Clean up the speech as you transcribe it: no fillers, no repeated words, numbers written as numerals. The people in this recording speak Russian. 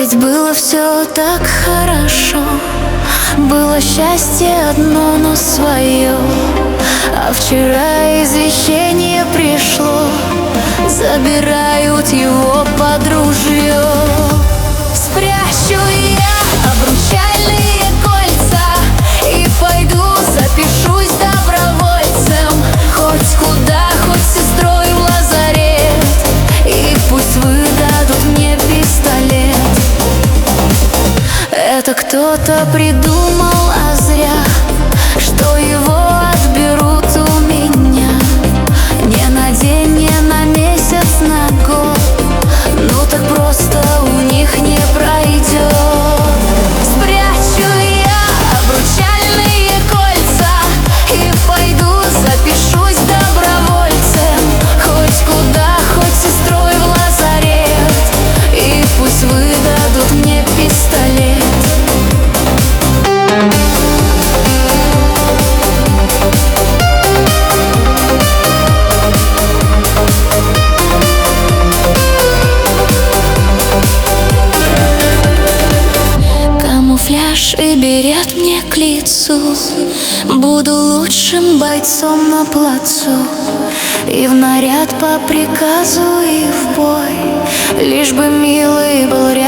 Ведь было все так хорошо, было счастье одно, но свое. А вчера извещение пришло, забирают его под ружье. Спрячу я обручальные кольца и пойду запишусь добровольцем. Хоть куда, хоть сестрой в лазарет, и пусть выдадут мне пистолет. Это кто-то придумал, а зря, что его отберут у меня. Не на день, не на месяц, на год, ну так просто у них не пройдет. Спрячу я обручальные кольца и пойду запишусь добровольцем. Хоть куда, хоть сестрой в лазарет, и пусть выдадут мне пистолет. Камуфляж и берет мне к лицу, буду лучшим бойцом на плацу. И в наряд по приказу, и в бой, лишь бы милый был рядом.